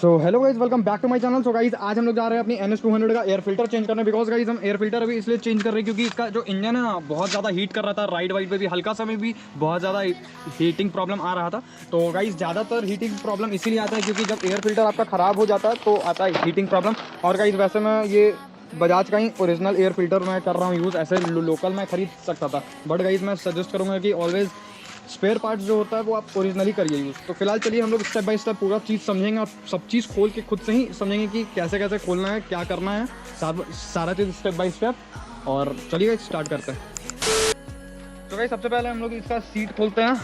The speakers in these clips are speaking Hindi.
So hello guys, welcome back to my channel. So guys आज हम लोग जा रहे हैं अपनी NS200 का एयर फिल्टर चेंज करने। बिकॉज गाइज हम एयर फिल्टर अभी इसलिए चेंज कर रहे हैं क्योंकि इसका जो इंजन है ना बहुत ज़्यादा हीट कर रहा था। राइड वाइड पे भी हल्का सा में भी बहुत ज़्यादा हीटिंग प्रॉब्लम आ रहा था। तो गाइज ज़्यादातर हीटिंग प्रॉब्लम इसीलिए आता है क्योंकि जब एयर फिल्टर आपका ख़राब हो जाता है तो आता है हीटिंग प्रॉब्लम। और गाइज वैसे मैं ये बजाज का ही ओरिजिनल एयर फिल्टर मैं कर रहा हूँ यूज़। ऐसे लोकल मैं खरीद सकता था, बट गाइज मैं सजेस्ट करूँगा कि ऑलवेज स्पेयर पार्ट्स जो होता है वो आप ओरिजिनली करिए यूज़। तो फिलहाल चलिए हम लोग स्टेप बाय स्टेप पूरा चीज़ समझेंगे और सब चीज़ खोल के खुद से ही समझेंगे कि कैसे कैसे खोलना है, क्या करना है, सारा चीज़ स्टेप बाय स्टेप। और चलिए स्टार्ट करते हैं। तो गाइस सबसे पहले हम लोग इसका सीट खोलते हैं।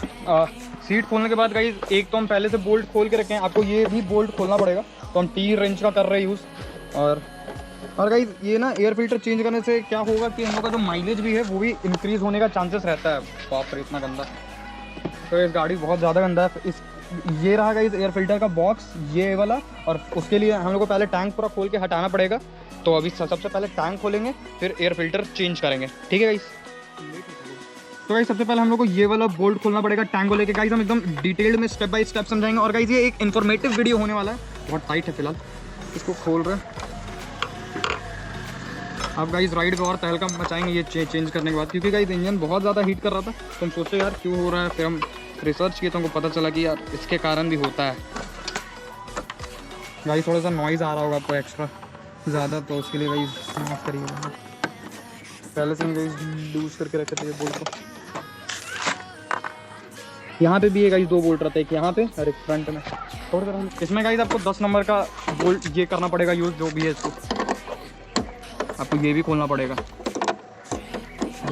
सीट खोलने के बाद गाइस एक तो हम पहले से बोल्ट खोल के रखे हैं, आपको ये भी बोल्ट खोलना पड़ेगा। तो हम टी रेंच का कर रहे हैं यूज़। और गाइस ये ना एयर फिल्टर चेंज करने से क्या होगा कि हम लोग का जो माइलेज भी है वो भी इंक्रीज़ होने का चांसेस रहता है। बाप रे इतना गंदा, तो इस गाड़ी बहुत ज़्यादा गंदा है। ये रहा गाइस एयर फिल्टर का बॉक्स, ये वाला। और उसके लिए हम लोग को पहले टैंक पूरा खोल के हटाना पड़ेगा। तो अभी सबसे पहले टैंक खोलेंगे, फिर एयर फिल्टर चेंज करेंगे, ठीक है गाइस। तो गाइस सबसे पहले हम लोग को ये वाला बोल्ट खोलना पड़ेगा टैंक को लेके। गाइस हम एकदम डिटेल्ड में स्टेप बाय स्टेप समझाएंगे। और गाइस ये एक इन्फॉर्मेटिव वीडियो होने वाला है, बहुत टाइट है फिलहाल। इसको खोल रहे हैं अब गाइस। राइड पे और तहलका मचाएंगे ये चेंज करने के बाद, क्योंकि गाइस इंजन बहुत ज़्यादा हीट कर रहा था। तो हम सोचे यार क्यों हो रहा है, फिर हम रिसर्च किए तो हमको पता चला कि यार इसके कारण भी होता है। गाइस थोड़ा सा नॉइज़ आ रहा होगा आपको एक्स्ट्रा ज़्यादा, तो उसके लिए गाइस माफ़ करिएगा। पहले से गाइस लूज करके रखे थे ये बोल्ट को। यहाँ पे भी है गाइस 2 बोल्ट रहते हैं, एक यहाँ पे और एक फ्रंट में। और इसमें गाइस आपको 10 नंबर का बोल्ट ये करना पड़ेगा यूज़, जो भी है इसको आपको ये भी खोलना पड़ेगा,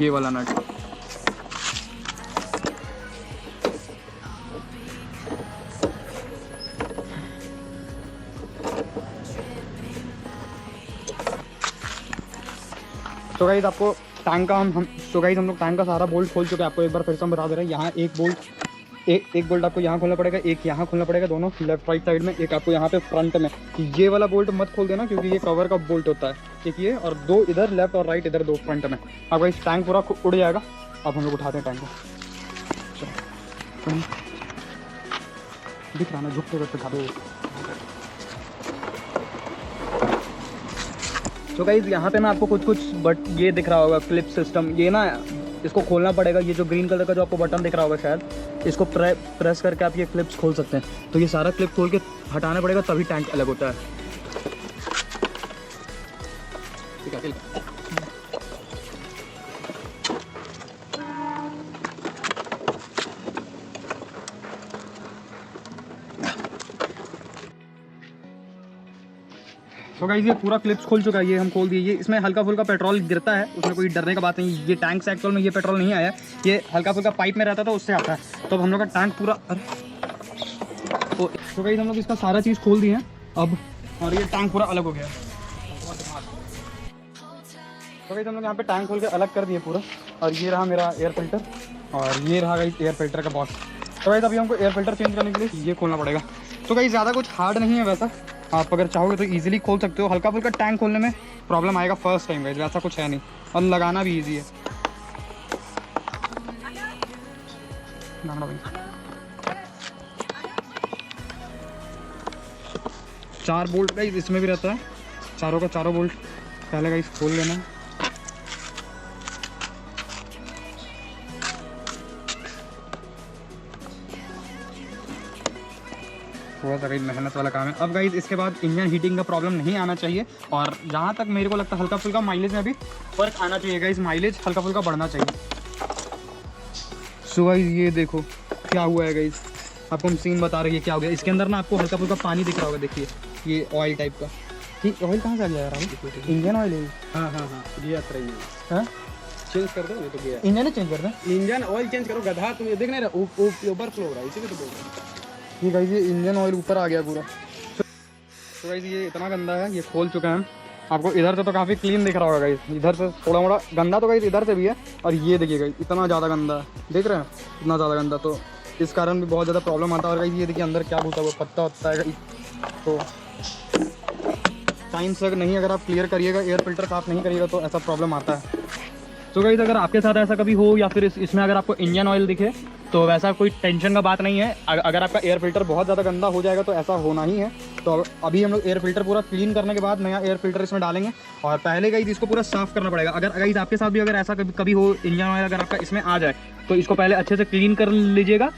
ये वाला नट। तो गाइस आपको टैंक का हम लोग टैंक का सारा बोल्ट खोल चुके हैं। आपको एक बार फिर से हम बता दे रहे हैं। यहाँ एक बोल्ट आपको यहाँ खोलना पड़ेगा, एक यहाँ खोलना पड़ेगा, दोनों लेफ्ट राइट साइड में। एक आपको यहाँ पे फ्रंट में। ये वाला बोल्ट मत खोल देना क्योंकि ये कवर का बोल्ट होता है, एक ये और 2 इधर लेफ्ट और राइट, इधर 2 फ्रंट में। अब इस टैंक पूरा उड़ जाएगा। अब हम लोग उठाते हैं टैंक को। दिख रहा ना, झुकते हुए उठा दो। तो गाइस यहाँ पे ना आपको कुछ बट ये दिख रहा होगा क्लिप सिस्टम। ये ना इसको खोलना पड़ेगा। ये जो ग्रीन कलर का जो आपको बटन दिख रहा होगा शायद, इसको प्रेस करके आप ये क्लिप्स खोल सकते हैं। तो ये सारा क्लिप खोल के हटाना पड़ेगा, तभी टैंक अलग होता है। ठीक है। तो गाइस ये पूरा क्लिप्स खोल चुका है, ये हम खोल दिए। ये इसमें हल्का फुल्का पेट्रोल गिरता है, उसमें कोई डरने का बात नहीं। ये टैंक से एक्चुअल में ये पेट्रोल नहीं आया, ये हल्का फुल्का पाइप में रहता था उससे आता है। तो अब हम लोग का टैंक पूरा तो गाइस हम लोग इसका सारा चीज़ खोल दिए हैं अब, और ये टैंक पूरा अलग हो गया। तो गाइस हम लोग यहाँ पे टैंक खोल के अलग कर दिए पूरा। और ये रहा मेरा एयर फिल्टर, और ये रहा गाइस एयर फिल्टर का बॉक्स। तो गाइस अभी हमको एयर फिल्टर चेंज करने के लिए ये खोलना पड़ेगा। तो गाइस ज़्यादा कुछ हार्ड नहीं है वैसा, आप अगर चाहोगे तो इजीली खोल सकते हो। हल्का फुल्का टैंक खोलने में प्रॉब्लम आएगा फर्स्ट टाइम गाइस, वैसा कुछ है नहीं। और लगाना भी इजी है। 4 बोल्ट गाइस इसमें भी रहता है, चारों का चारों बोल्ट पहले गाइस खोल लेना है। थोड़ा सा गाइस मेहनत वाला काम है। अब गाइस इसके बाद इंजन हीटिंग का प्रॉब्लम नहीं आना चाहिए। और जहाँ तक मेरे को लगता है हल्का फुल्का माइलेज में भी फ़र्क आना चाहिए गाइस, माइलेज हल्का फुल्का बढ़ना चाहिए। सो गाइस ये देखो क्या हुआ है गाइस, आपको हम सीन बता रही है क्या हो गया। इसके अंदर ना आपको हल्का फुल्का पानी दिख रहा होगा, देखिए ये ऑयल टाइप का। ठीक, ऑयल कहाँ से आ गया यार? इंजन ऑयल है। हाँ हाँ हाँ, ये आता रही है। हाँ चेंज कर दो, ये तो गया। इंजन ही चेंज कर दें, इंजन ऑयल चेंज करो गधा। तुम ये देख नहीं रहा ओवरफ्लो हो रहा है, इसीलिए तो बोल रहा हूँ। ये गाइस ये इंजन ऑयल ऊपर आ गया पूरा। तो गाइस ये इतना गंदा है, ये खोल चुका है हम। आपको इधर से तो काफ़ी क्लीन दिख रहा होगा गाइस, इधर से थोड़ा मोड़ा गंदा तो गाइस इधर से भी है। और ये देखिए गाइस इतना ज़्यादा गंदा है, देख रहे हैं इतना ज़्यादा गंदा। तो इस कारण भी बहुत ज़्यादा प्रॉब्लम आता है। और गाइस ये देखिए अंदर क्या घुसा हुआ पत्ता होता है गाइस। तो टाइम से नहीं अगर आप क्लियर करिएगा, एयर फिल्टर साफ़ नहीं करिएगा तो ऐसा प्रॉब्लम आता है। तो गाइस अगर आपके साथ ऐसा कभी हो या फिर इसमें अगर आपको इंजन ऑयल दिखे तो वैसा कोई टेंशन का बात नहीं है। अगर आपका एयर फिल्टर बहुत ज़्यादा गंदा हो जाएगा तो ऐसा होना ही है। तो अभी हम लोग एयर फिल्टर पूरा क्लीन करने के बाद नया एयर फिल्टर इसमें डालेंगे और पहले गाइस इसको पूरा साफ़ करना पड़ेगा। अगर गाइस आपके साथ भी अगर ऐसा कभी हो इंजन ऑयल अगर आपका इसमें आ जाए तो इसको पहले अच्छे से क्लीन कर लीजिएगा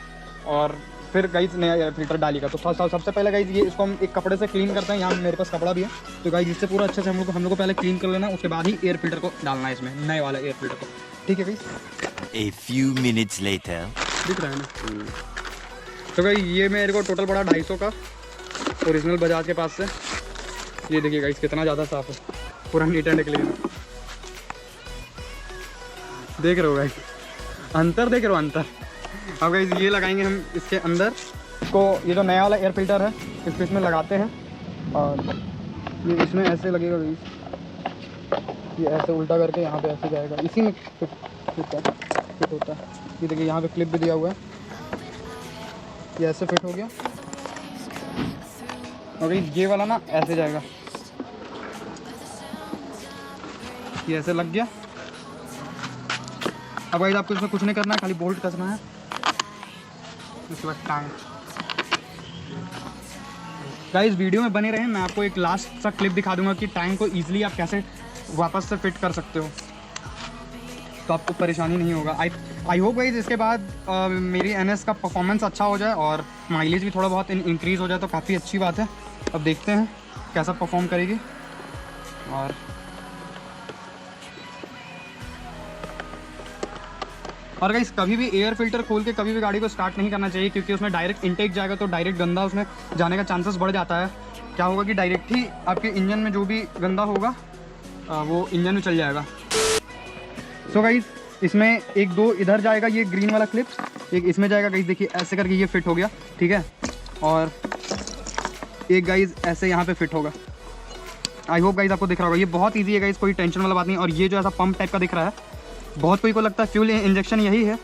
और फिर गाइस नया एयर फिल्टर डालिएगा। तो सबसे पहले गाइस ये इसको हम एक कपड़े से क्लीन करते हैं। यहाँ मेरे पास कपड़ा भी है तो गाइस इससे पूरा अच्छे से हम लोग को पहले क्लीन कर लेना है, उसके बाद ही एयर फिल्टर को डालना है इसमें, नए वाला एयर फिल्टर को। ठीक है guys. A few minutes later. दिख रहा है ना। तो गाइस ये मेरे को टोटल पड़ा 250 का ओरिजिनल बजाज के पास से। ये देखिए गाइस कितना ज़्यादा साफ है, पूरा नीट एंड क्लीन। देख रहे हो गाइस अंतर, देख रहे हो अंतर। अब गाइस ये लगाएंगे हम इसके अंदर को, ये जो नया वाला एयर फिल्टर है इसको इसमें लगाते हैं और ये इसमें ऐसे लगेगा गाइस। ये ऐसे उल्टा करके यहाँ पे ऐसे जाएगा, इसी में फिट होता है। ये देखिए यहाँ पे क्लिप भी दिया हुआ है, ये ऐसे फिट हो गया और ये वाला ना ऐसे जाएगा, ये ऐसे लग गया। अब गाइस आपको इसमें कुछ नहीं करना है, खाली बोल्ट कसना है, उसके बाद टांग। गाइस वीडियो में बने रहें, मैं आपको एक लास्ट सा क्लिप दिखा दूंगा कि टैंक को ईजिली आप कैसे वापस से फिट कर सकते हो, तो आपको परेशानी नहीं होगा। आई होप गाइस इसके बाद मेरी NS का परफॉर्मेंस अच्छा हो जाए और माइलेज भी थोड़ा बहुत इंक्रीज़ हो जाए तो काफ़ी अच्छी बात है। अब देखते हैं कैसा परफॉर्म करेगी। और गाइस कभी भी एयर फिल्टर खोल के कभी भी गाड़ी को स्टार्ट नहीं करना चाहिए, क्योंकि उसमें डायरेक्ट इनटेक जाएगा तो डायरेक्ट गंदा उसमें जाने का चांसेस बढ़ जाता है। क्या होगा कि डायरेक्ट ही आपके इंजन में जो भी गंदा होगा वो इंजन में चल जाएगा। सो गाइस इसमें एक दो इधर जाएगा, ये ग्रीन वाला क्लिप एक इसमें जाएगा गाइस। देखिए ऐसे करके ये फिट हो गया, ठीक है। और एक गाइस ऐसे यहाँ पे फिट होगा। आई होप गाइस आपको दिख रहा होगा, ये बहुत ईजी है गाइस, कोई टेंशन वाला बात नहीं। और ये जो ऐसा पंप टाइप का दिख रहा है, बहुत कोई को लगता है फ्यूल इंजेक्शन यही है,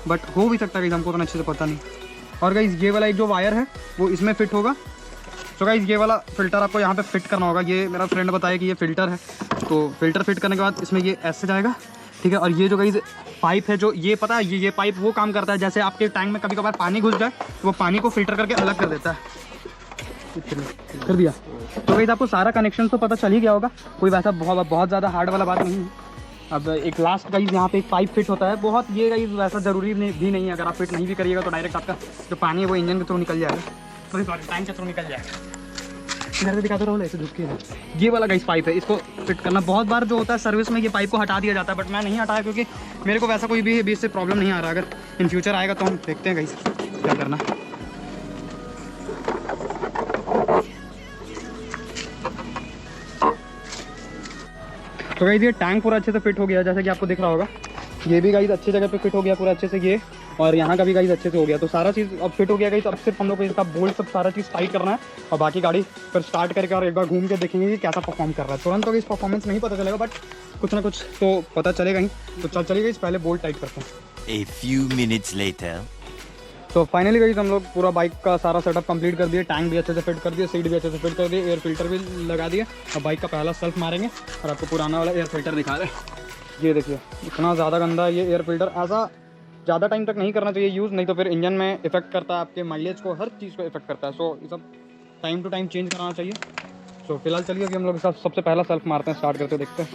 बट हो भी सकता है गाइस, हमको तो अच्छे से पता नहीं। और गाइस ये वाला एक जो वायर है वो इसमें फिट होगा। तो गाइस ये वाला फ़िल्टर आपको यहाँ पे फिट करना होगा। ये मेरा फ्रेंड बताया कि ये फ़िल्टर है, तो फ़िल्टर फिट करने के बाद इसमें ये ऐसे जाएगा, ठीक है। और ये जो गाइस पाइप है, जो ये पता है ये पाइप वो काम करता है, जैसे आपके टैंक में कभी कभार पानी घुस जाए तो वो पानी को फिल्टर करके अलग कर देता है। कर दिया। तो गाइस आपको सारा कनेक्शन तो पता चल ही गया होगा, कोई वैसा बहुत ज़्यादा हार्ड वाला बात नहीं है। अब एक लास्ट गाइस यहाँ पे एक पाइप फिट होता है, बहुत ये गाइस वैसा ज़रूरी भी नहीं है। अगर आप फिट नहीं भी करिएगा तो डायरेक्ट आपका जो पानी है वो इंजन के थ्रू निकल जाएगा, सॉरी टैंक के थ्रू निकल जाएगा। घर में दिखाते रहो ऐसे झुक के। ये वाला गाइस पाइप है, इसको फिट करना बहुत बार जो होता है सर्विस में ये पाइप को हटा दिया जाता है, बट मैं नहीं हटाया क्योंकि मेरे को वैसा कोई भी बीच से प्रॉब्लम नहीं आ रहा। अगर इन फ्यूचर आएगा तो हम देखते हैं गाइस क्या करना। तो गाइस ये टैंक पूरा अच्छे से फिट हो गया, जैसे कि आपको दिख रहा होगा। ये भी गाइस अच्छी जगह पे फिट हो गया पूरा अच्छे से, ये और यहाँ का भी गाइस अच्छे से हो गया। तो सारा चीज़ अब फिट हो गया गाइस। अब सिर्फ हम लोग को इसका बोल्ट सब सारा चीज़ टाइट करना है और बाकी गाड़ी फिर स्टार्ट करके और एक बार घूम के देखेंगे कि कैसा परफॉर्म कर रहा है। तुरंत तो इस परफॉर्मेंस नहीं पता चलेगा, बट कुछ ना कुछ तो पता चलेगा ही। तो चलिए गाइस पहले बोल्ट टाइट करते हैं। A few minutes later. तो फाइनली गाइस हम लोग पूरा बाइक का सारा सेटअप कंप्लीट कर दिए, टैंक भी अच्छे से फिट कर दिए, सीट भी अच्छे से फिट कर दिए, एयर फिल्टर भी लगा दिए। अब बाइक का पहला सेल्फ मारेंगे और आपको पुराना वाला एयर फिल्टर दिखा रहे हैं। ये देखिए इतना ज़्यादा गंदा है ये एयर फिल्टर। ऐसा ज़्यादा टाइम तक नहीं करना चाहिए यूज़, नहीं तो फिर इंजन में इफेक्ट करता है, आपके माइलेज को, हर चीज़ को इफेक्ट करता है। सो ये सब टाइम टू टाइम चेंज कराना चाहिए। सो फिलहाल चलिए अभी हम लोग सबसे पहला सेल्फ मारते हैं, स्टार्ट करते देखते हैं।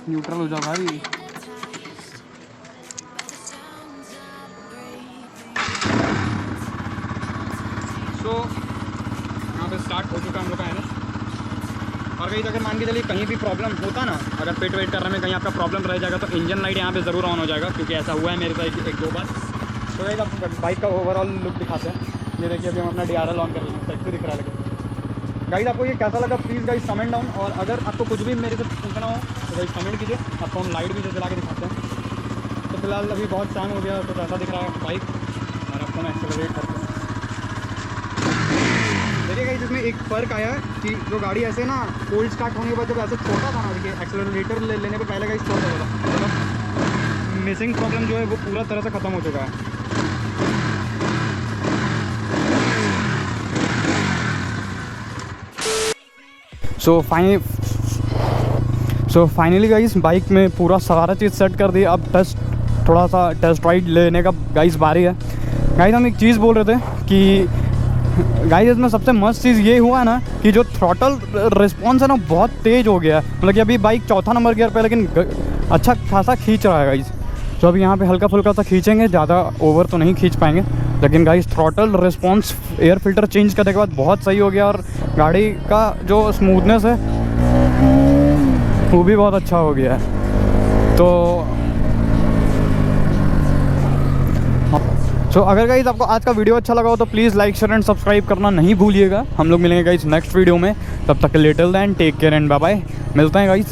न्यूट्रल हो जाओ भाई। तो यहाँ पे स्टार्ट हो चुका है हम लोग का NS। और कहीं अगर मान के चलिए कहीं भी प्रॉब्लम होता ना, अगर फिट वेट करने में कहीं आपका प्रॉब्लम रह जाएगा तो इंजन लाइट यहाँ पे ज़रूर ऑन हो जाएगा, क्योंकि ऐसा हुआ है मेरे साथ एक दो बार। तो गाइस आप बाइक का ओवरऑल लुक दिखाते हैं। ये देखिए अभी हम अपना DRL ऑन कर लेंगे, सेक्सी दिख रहा है। लेकिन गाइस आपको ये कैसा लगा प्लीज़ गाइस कमेंट डाउन, और अगर आपको कुछ भी मेरे से पूछना हो तो गाइस कमेंट कीजिए। आपको हम लाइट भी जला के दिखाते हैं। तो फिलहाल अभी बहुत टाइम हो गया, तो ऐसा दिख रहा है बाइक, और आपको मैं एक्सेलरेट करते हैं। देखिए गाइस इसमें एक फ़र्क आया है कि जो गाड़ी ऐसे ना कोल्ड स्टार्ट होने के बाद जब ऐसे छोटा था ना, देखिए एक्सेलरेटर लेने पे पहले गाइस छोटा होता था, मतलब मिसिंग प्रॉब्लम जो है वो पूरा तरह से ख़त्म हो चुका है। सो फाइनली गाइस बाइक में पूरा सारा चीज़ सेट कर दिया। अब थोड़ा सा टेस्ट राइड लेने का गाइस बारी है। गाइस हम एक चीज़ बोल रहे थे कि गाइस इसमें सबसे मस्त चीज़ ये हुआ ना कि जो थ्रॉटल रिस्पॉन्स है ना बहुत तेज़ हो गया है। मतलब कि अभी बाइक चौथा नंबर गियर पे लेकिन अच्छा खासा खींच रहा है गाइस। तो अभी यहाँ पे हल्का फुल्का सा खींचेंगे, ज़्यादा ओवर तो नहीं खींच पाएंगे, लेकिन guys throttle response air filter change करने के बाद बहुत सही हो गया और गाड़ी का जो स्मूथनेस है वो भी बहुत अच्छा हो गया है। तो अगर गाइस आपको आज का वीडियो अच्छा लगा हो तो please like share and subscribe करना नहीं भूलिएगा। हम लोग मिलेंगे गाइस नेक्स्ट वीडियो में, तब तक little then take care and bye bye. मिलते हैं गाइस।